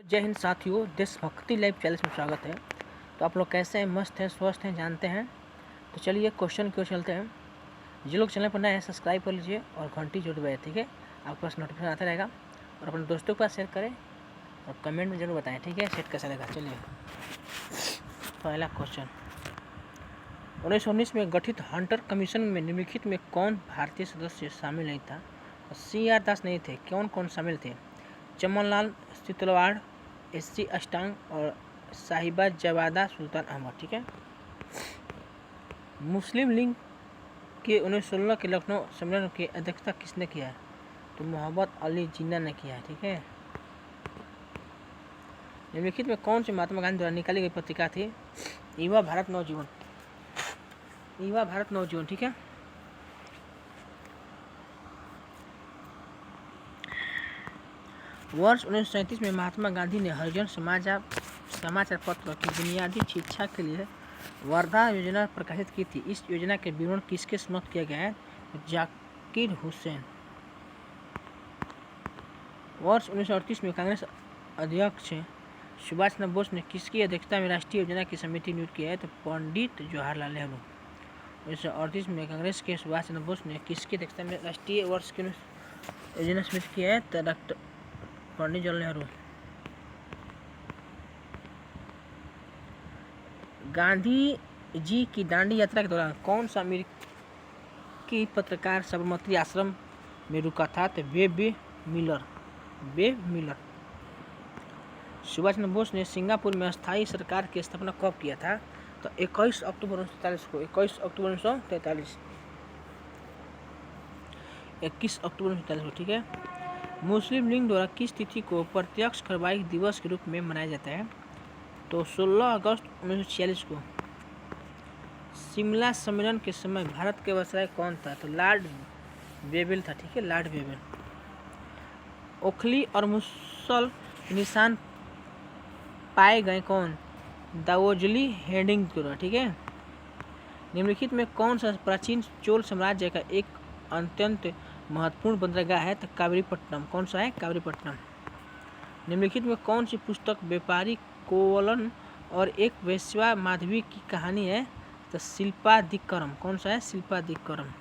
जय हिंद साथियों, देशभक्ति लाइव चैनल में स्वागत है। तो आप लोग कैसे हैं? मस्त हैं, स्वस्थ हैं, जानते हैं। तो चलिए क्वेश्चन की ओर चलते हैं। जो लोग चैनल पर नए हैं सब्सक्राइब कर लीजिए और घंटी जोड़ दबाइए, ठीक है। आपके पास नोटिफिकेशन आता रहेगा और अपने दोस्तों के पास शेयर करें और कमेंट में जरूर बताएं, ठीक है, सेट कैसा लगा। चलिए पहला क्वेश्चन, 1919 में गठित हंटर कमीशन में निम्नलिखित में कौन भारतीय सदस्य शामिल नहीं था? CR दास नहीं थे। कौन कौन शामिल थे? चमनलाल सितलवाड़, SC अष्टांग और साहिबा जवादा सुल्तान अहमद, ठीक है। मुस्लिम लीग के 1916 के लखनऊ सम्मेलन की अध्यक्षता किसने किया है? तो मोहम्मद अली जिन्ना ने किया है, ठीक है। निम्नलिखित में कौन सी महात्मा गांधी द्वारा निकाली गई पत्रिका थी? युवा भारत नवजीवन, युवा भारत नवजीवन, ठीक है। वर्ष 1937 में महात्मा गांधी ने हरिजन समाचार पत्र की बुनियादी शिक्षा के लिए वर्धा योजना प्रकाशित की थी। इस योजना के विवरण किसके समक्ष किया गया है? जाकिर हुसैन। वर्ष 1938 में कांग्रेस अध्यक्ष सुभाष चंद्र बोस ने किसकी अध्यक्षता में राष्ट्रीय योजना की समिति नियुक्त किया है? तो पंडित जवाहरलाल नेहरू। 1938 में कांग्रेस के सुभाष चंद्र बोस ने किसकी अध्यक्षता में राष्ट्रीय वर्ष की योजना समिति किया है? तो डॉक्टर पंडित जवाहरलाल नेहरू। गांधी जी की दांडी यात्रा के दौरान कौन सा अमेरिकी पत्रकार साबरमती आश्रम में रुका था? तो वेब मिलर। सुभाष चंद्र बोस ने सिंगापुर में अस्थायी सरकार की स्थापना कब किया था? तो 21 अक्टूबर 1943 को। 21 अक्टूबर 1943, 21 अक्टूबर 1943 को, ठीक है। मुस्लिम लीग द्वारा किस तिथि को प्रत्यक्ष कार्रवाई दिवस के रूप में मनाया जाता है? तो 16 अगस्त 1946 को। शिमला सम्मेलन के समय भारत के वायसराय कौन था? तो लॉर्ड वेवेल था, ठीक है, लॉर्ड वेवेल। ओखली और मुसल निशान पाए गए कौन? दावोजली हेडिंग द्वारा, ठीक है। निम्नलिखित में कौन सा प्राचीन चोल साम्राज्य का एक अत्यंत महत्वपूर्ण बंदरगाह है? तो कावेरीपट्टनम। कौन सा है? कावेरीपट्टनम। निम्नलिखित में कौन सी पुस्तक व्यापारी कोवलन और एक वेश्या माधवी की कहानी है? तो शिल्पादिकरम। कौन सा है? शिल्पादिकरम।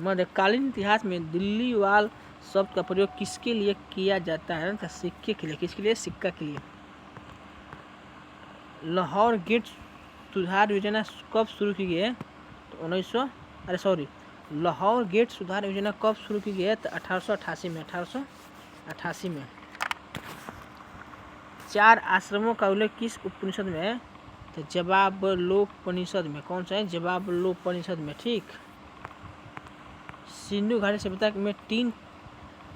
मध्यकालीन इतिहास में दिल्लीवाल शब्द का प्रयोग किसके लिए किया जाता है? तो सिक्के के लिए। किसके लिए? सिक्का के लिए। लाहौर गेट सुधार योजना कब शुरू की गई है? तो लाहौर गेट सुधार योजना कब शुरू की गई है? तो 1888 में। 1888 में। 4 आश्रमों का उल्लेख किस उपनिषद में है? तो जवाबलोपनिषद में। कौन सा है? जवाबलोपनिषद में, ठीक। सिंधु घाटी सभ्यता में टीन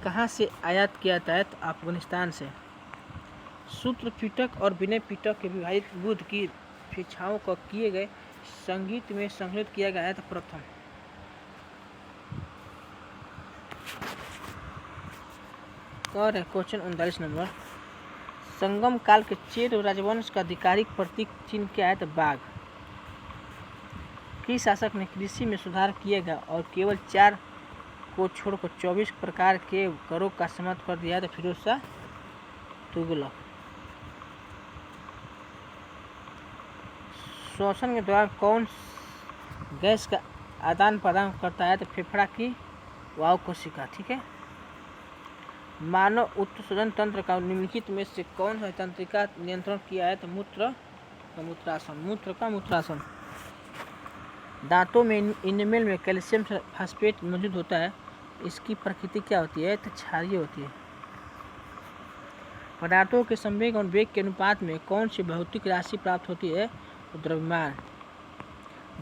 कहाँ से आयात किया जाता है? तो अफगानिस्तान से। सूत्र पिटक और विनय पिटक के विभाजित बुद्ध की शिक्षाओं को किए गए संगीत में संकलित किया गया है? तो प्रथम। और क्वेश्चन 39 नंबर, संगम काल के चेद राजवंश का आधिकारिक प्रतीक चिन्ह क्या है? तो बाघ। किस शासक ने कृषि में सुधार किया गया और केवल 4 को छोड़कर 24 प्रकार के करों का समाप्त कर दिया? तो फिरोज शाह तुगलक। श्वसन के दौरान कौन गैस का आदान प्रदान करता है? तो फेफड़ा की वायु कोशिका, ठीक है। मानव उत्सर्जन तंत्र का निम्नलिखित में से कौन सा तंत्रिका नियंत्रण किया है? तो मूत्र का मूत्रासन। दांतों में इनेमेल में कैल्शियम फास्फेट मौजूद होता है, इसकी प्रकृति क्या होती है? तो क्षारीय होती है। पदार्थों के संवेग और वेग के अनुपात में कौन सी भौतिक राशि प्राप्त होती है? तो द्रव्यमान।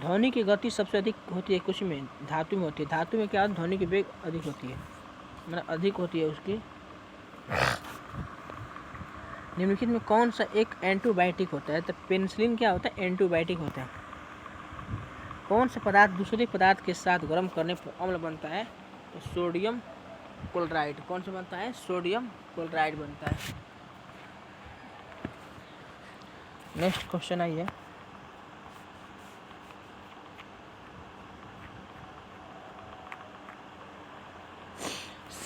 ध्वनि की गति सबसे अधिक होती है कुछ में? धातु में होती है। धातु में क्या होता है? ध्वनि की वेग अधिक होती है, मतलब अधिक होती है उसकी। निम्नलिखित में कौन सा एक एंटीबायोटिक होता है? तो पेनिसिलिन क्या होता है? एंटीबायोटिक होता है। कौन सा पदार्थ दूसरे पदार्थ के साथ गर्म करने पर अम्ल बनता है? तो सोडियम क्लोराइड। कौन सा बनता है? सोडियम क्लोराइड बनता है। नेक्स्ट क्वेश्चन आइए,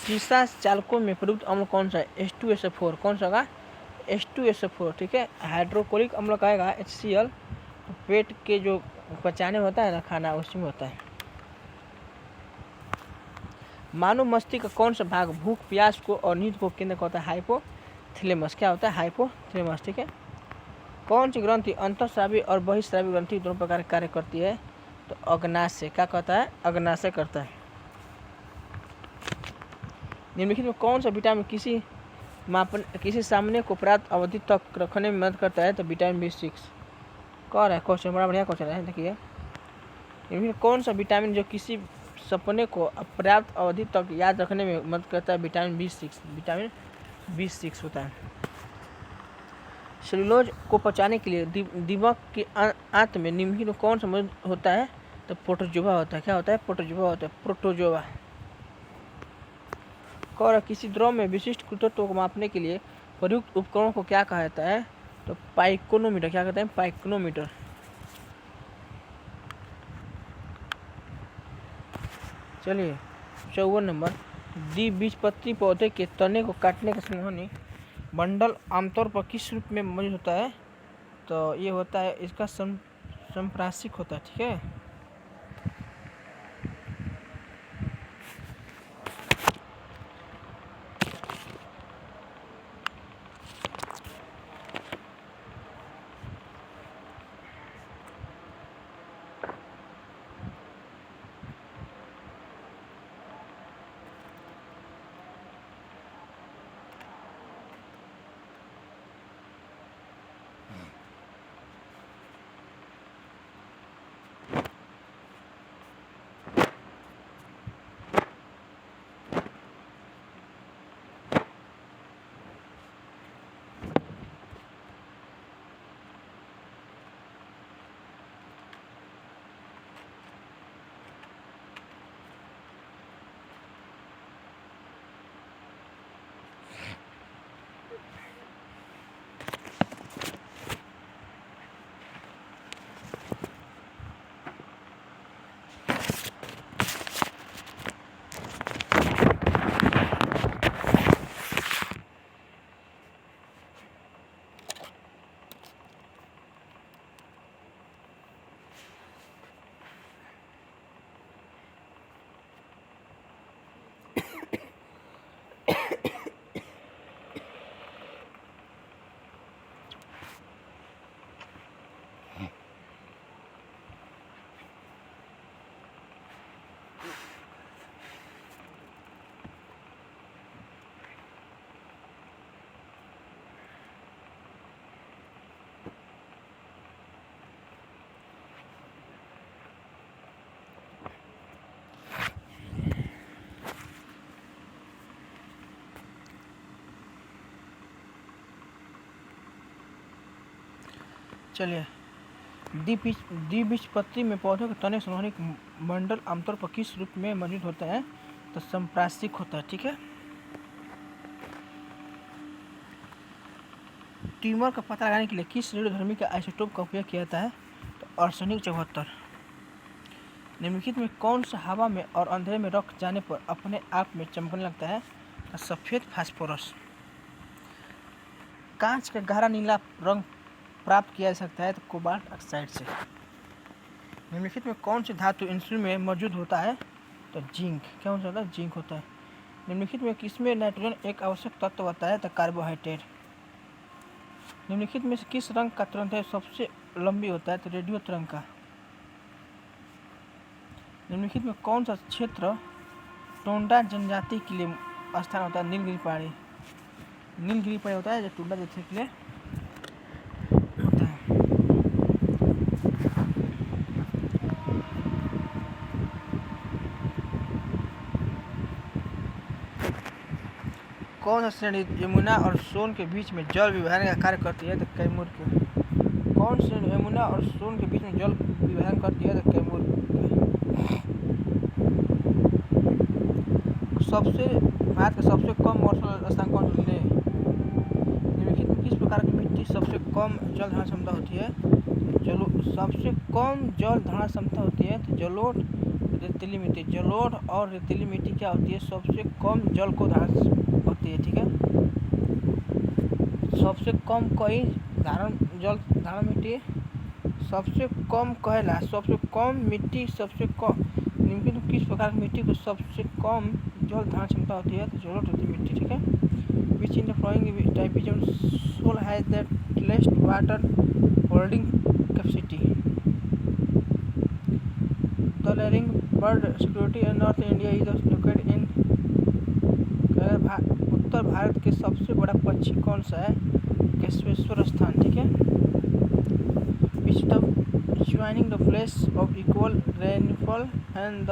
शीशा चालकों में प्रयुक्त अम्ल कौन सा है? H2SO4। कौन सा होगा? H2SO4। ठीक है। हाइड्रोक्लोरिक अम्ल का आएगा HCl। पेट के जो पचाने होता है ना खाना, उसमें होता है। मानव मस्तिष्क का कौन सा भाग भूख, प्यास को और नींद को केंद्र होता है? हाइपोथैलेमस। क्या होता है? हाइपोथैलेमस। ठीक है। कौन सी ग्रंथि अंतःस्रावी और बहिःस्रावी ग्रंथि दोनों प्रकार कार्य करती है? तो अग्नाशय। क्या कहता है? अग्नाशय करता है। निम्नलिखित में कौन सा विटामिन किसी सामने को पर्याप्त अवधि तक रखने में मदद करता है? तो विटामिन B6। कह रहा है क्वेश्चन, बड़ा बढ़िया क्वेश्चन है। देखिए, निम्नलिखित कौन सा विटामिन जो किसी सपने को पर्याप्त अवधि तक याद रखने में मदद करता है? Vitamin B6। विटामिन B6 होता है। सेलुलोज को पचाने के लिए दीमक के अंत में निम्नलिखित में कौन सा मौजूद होता है? तो प्रोटोजोआ होता है। क्या होता है? प्रोटोजोआ होता है। प्रोटोजोआ। और किसी द्रव में विशिष्ट गुरुत्व को मापने के लिए प्रयुक्त उपकरण को क्या कहा जाता है? तो पाइकोनोमीटर। क्या कहते हैं? पाइकोनोमीटर। चलिए 54 नंबर, द्विबीजपत्री पौधे के तने को काटने के संवहनी मंडल आमतौर पर किस रूप में मौजूद होता है? तो ये होता है, इसका संप्राशिक होता है। ठीक है। चलिए, द्विबीजपत्री में पौधों के तने संवहनी मंडल आमतौर पर किस रूप में मौजूद होता है? तो संप्राशिक होता है। ठीक है। ट्यूमर का पता लगाने के लिए किस रेडियोधर्मी के आइसोटोप का उपयोग किया जाता है? तो आर्सेनिक 74। निम्नलिखित में कौन सा हवा में और अंधेरे में रख जाने पर अपने आप में चमकने लगता है? तो सफेद फास्फोरस। कांच का गहरा नीला रंग प्राप्त किया जा सकता है? तो कोबाल्ट ऑक्साइड से। निम्नलिखित में कौन सी धातु इंसुलिन में मौजूद होता है? तो जिंक। क्या होता है? जिंक होता है। निम्नलिखित में किसमें नाइट्रोजन एक आवश्यक तत्व होता है? तो कार्बोहाइड्रेट। निम्नलिखित में से किस रंग का तरंग सबसे लंबी होता है? तो रेडियो तरंग का। निम्नलिखित में कौन सा क्षेत्र टोंडा जनजाति के लिए स्थान होता है? नीलगिरी पहाड़ी। नीलगिरी पहाड़ी होता है जो टोंडा जनजाति के लिए होता है। कौन सा श्रेणी यमुना और सोन के बीच में जल विभाजन का कार्य करती है? तो कैमूर के। कौन श्रेणी यमुना और सोन के बीच में जल विभाजन करती है? तो कैमूर के। भारत का सबसे कम मौसम स्थान कौन सा है? निम्नलिखित में किस प्रकार की मिट्टी सबसे कम जल धारण क्षमता होती है? सबसे कम जल धारण क्षमता होती है तो जलोढ़ रेतीली मिट्टी। जलोढ़ और रेतीली मिट्टी क्या होती है? सबसे कम जल को धारण होती है, ठीक है। सबसे कम कई धारण जल धारण मिट्टी सबसे कम कहेला, सबसे कम मिट्टी सबसे कम निम्नलिखित किस प्रकार की मिट्टी को सबसे कम जल धारण क्षमता होती है? तो जलोढ़ रेतीली मिट्टी, ठीक है। Which in the following types of soil has the least water holding capacity? The leering bird security in north India is located in. उत्तर भारत के सबसे बड़ा पक्षी कौन सा है? केशवेश्वर स्थान, ठीक है। Which the joining the place of equal rainfall and the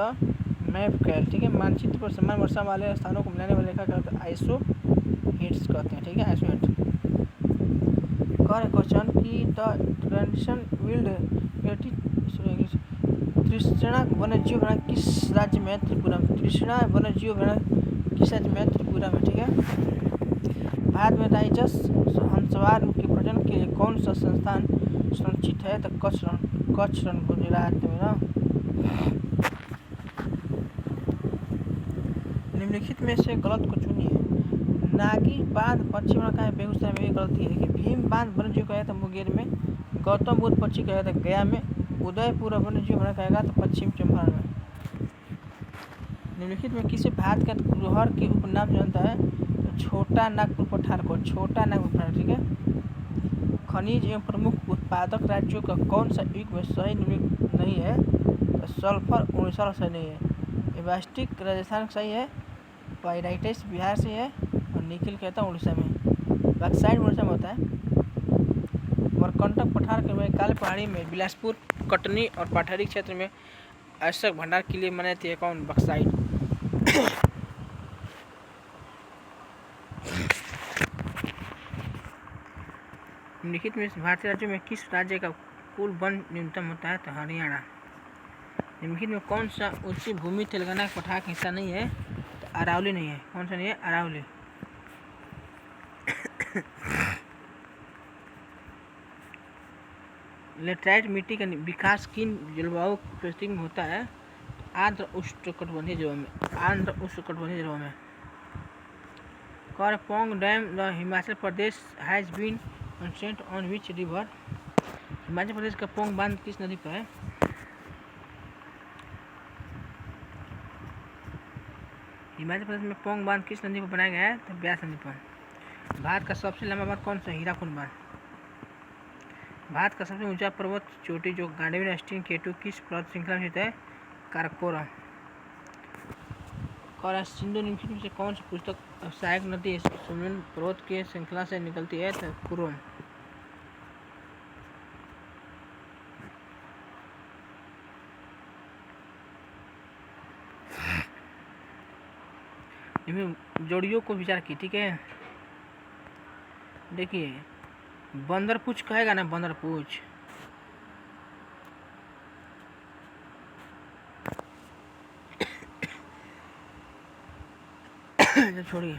map call, ठीक है। मानचित्र पर समान वर्षा वाले स्थानों को मिलाने वाले रेखा कहते हैं आइसो हिट्स कहते हैं, ठीक है, आइसो हिट। क्वेश्चन कि द ट्रेडिशन विल्ड तृष्णा वन्यजीव अभयारण्य किस राज्य में? त्रिपुरा में। तृष्णा वन्यजीव अभयारण्य किस राज्य में? त्रिपुरा में, ठीक है। भारत में राइजस हंसवार के प्रजनन के लिए कौन सा संस्थान संरक्षित है? तो कच्छ रण गुजरात में ना। निम्नलिखित में से गलत को चुनिए। नागी बांध पश्चिम बंगाल का बेगूसराय में, गलती है। देखिए, भीम बांध वन्यजीव कहेगा तो मुंगेर में, गौतम बुद्ध पक्षी कहेगा तो गया में, उदयपुर वन्यजीव कहेगा तो पश्चिम चंपारण में। निम्नलिखित में किसी भारत के कुरहर के उपनाम जानता है? तो छोटा नागपुर पठार को, छोटा नागपुर पठार, ठीक है। खनिज एवं प्रमुख उत्पादक राज्यों का कौन सा युग में सही नहीं है? तो सल्फर उड़ीसा का सही नहीं है। एबास्टिक राजस्थान सही है, पाइराइटिस बिहार से है, और निकिल कहता है उड़ीसा में। बक्साइड उड़ीसा में होता है। मरकंटक पठार के में काले पहाड़ी में बिलासपुर, कटनी और पठारी क्षेत्र में आवश्यक भंडार के लिए मानी जाती है कौन? बक्साइड। निम्नलिखित में भारतीय राज्यों में किस राज्य का कुल वन न्यूनतम होता है? तो हरियाणा। निम्नलिखित में कौन सा उच्च भूमि तेलंगाना के पठार का हिस्सा नहीं है? तो अरावली नहीं है। कौन सा नहीं है? अरावली। लेटराइट मिट्टी का विकास किन जलवायु परिस्थिति में होता है? आर्द्र उष्णकटिबंधीय जलवायु में, आर्द्र उष्णकटिबंधीय जलवायु में। करपोंग dam the Himachal Pradesh has been constructed on which river? Himachal Pradesh का पोंग बांध किस नदी पर है? हिमाचल प्रदेश में पोंग बांध किस नदी पर बनाया गया है? तो ब्यास नदी पर। भारत का सबसे लंबा बांध कौन सा? हीराकुंड बांध। भारत का सबसे ऊंचा पर्वत चोटी जो गांडीवी राष्ट्रीय केटू किस पर्वत श्रृंखला में स्थित है? काराकोरम। सिंधु निम्नलिखित में से कौन सी पुस्तक सहायक नदी सुमेरु पर्वत के श्रृंखला से निकलती है? तो कुरुम। इनमें जोड़ियों को विचार की, ठीक है। देखिए, बंदर पूछ कहेगा ना, बंदर पूछ। छोड़िए।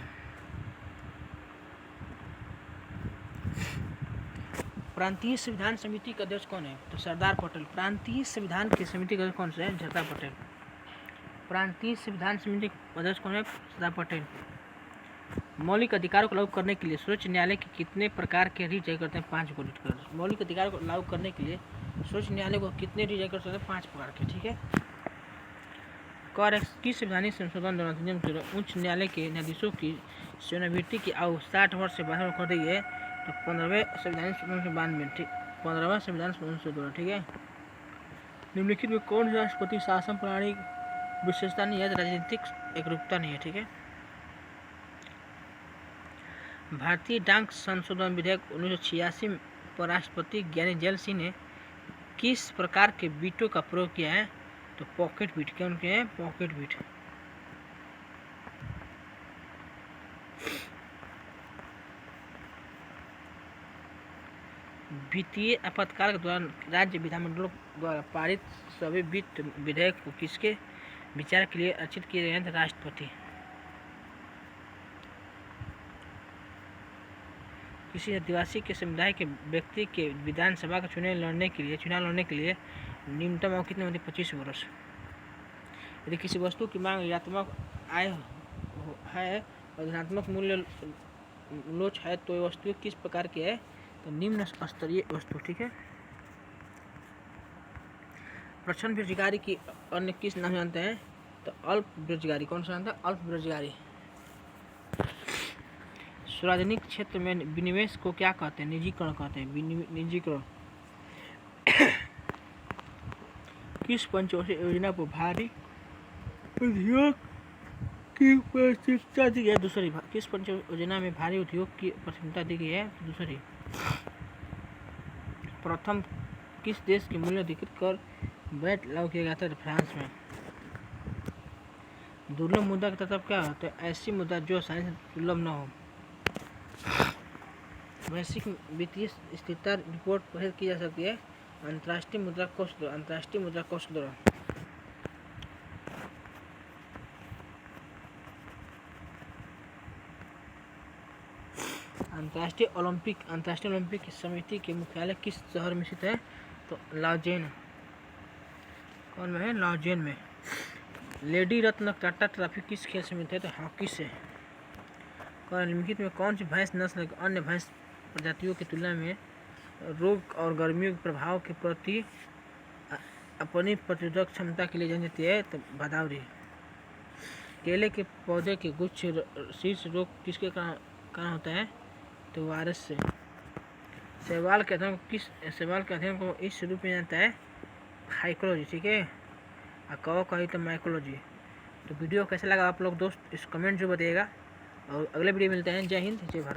प्रांतीय संविधान समिति का अध्यक्ष कौन है? तो सरदार पटेल। प्रांतीय संविधान की समिति का अध्यक्ष कौन सा है? सरदार पटेल। प्रांतीय संविधान समिति का अध्यक्ष कौन है? सरदार पटेल। मौलिक अधिकारों को लागू करने के लिए सर्वोच्च न्यायालय के कितने प्रकार के रीट जारी करते हैं? 5 को रीट कर। मौलिक अधिकारों को लागू करने के लिए सर्वोच्च न्यायालय को कितने रीट जारी कर सकते हैं? 5 प्रकार के, ठीक है। किस संवैधानिक संशोधन द्वारा उच्च न्यायालय के न्यायाधीशों की सेवानिवृत्ति की आयु 60 वर्ष से बढ़ाकर कर दी है? तो 15वें संवैधानिक संशोधन से 92 में, ठीक। 15वां संविधान संशोधन द्वारा, ठीक है। निम्नलिखित में कौन सा राष्ट्रपति शासन प्रणाली विशेषता नहीं है? राजनीतिक एकरूपता नहीं है, ठीक है। भारतीय डाक संशोधन विधेयक 1986 पर राष्ट्रपति ज्ञानी जैल सिंह ने किस प्रकार के बीटों का प्रयोग किया है? तो पॉकेट बीट। क्या उनके हैं? Pocket beat. वित्तीय आपातकाल के दौरान राज्य विधानमंडलों द्वारा पारित सभी वित्त विधेयक को किसके विचार के लिए अर्चित किए गए हैं? राष्ट्रपति। किसी आदिवासी के समुदाय के व्यक्ति के विधानसभा का चुनाव लड़ने के लिए न्यूनतम आयु कितनी होती है? 25 वर्ष। यदि किसी वस्तु की मांग ऋणात्मक आय है और धनात्मक मूल्य लोच है तो ये वस्तु किस प्रकार की है? तो निम्न स्तरीय वस्तु। ठीक है। प्रच्छन्न बेरोजगारी की अन्य किस नाम जानते हैं? तो अल्प बेरोजगारी। कौन सा जानता है? अल्प बेरोजगारी। सार्वजनिक क्षेत्र में विनिवेश को क्या कहते हैं? निजीकरण कहते हैं। निजीकरण। किस पंचवर्षीय योजना पर भारी उद्योग की प्राथमिकता दी गई है? दूसरी। किस पंचवर्षीय योजना में भारी उद्योग की प्राथमिकता दी गई है? दूसरी। प्रथम किस देश की मूल्य अधिकृत कर वैट लागू किया गया था? फ्रांस में। दुर्लभ मुद्रा का मतलब क्या होता है? ऐसी मुद्रा जो आसानी से दुर्लभ न हो। वैश्विक वित्तीय स्थिरता रिपोर्ट प्रस्तुत की जा सकती है अंतर्राष्ट्रीय मुद्रा कोष द्वारा। अंतर्राष्ट्रीय मुद्रा कोष द्वारा। अंतर्राष्ट्रीय ओलंपिक समिति के मुख्यालय किस शहर में स्थित है? तो लॉजेन। कौन में है? लॉजेन में। लेडी रत्न टाटा ट्रॉफी किस खेल से मिलते हैं? तो हॉकी से। निम्नलिखित में कौन सी भैंस नस्ल अन्य भैंस प्रजातियों की तुलना में रोग और गर्मियों के प्रभाव के प्रति अपनी प्रतिरोधक क्षमता के लिए जानी जाती है? तो भदावरी। केले के पौधे के गुच्छ शीर्ष रोग किसके कारण होता है? तो वायरस से। शैवाल के अध्ययन को इस रूप में जानता है? फाइकोलॉजी। ठीक है। और कही तो माइकोलॉजी। तो वीडियो कैसा लगा आप लोग दोस्त इस कमेंट जो बताइएगा और अगले वीडियो मिलते हैं। जय हिंद, जय भारत।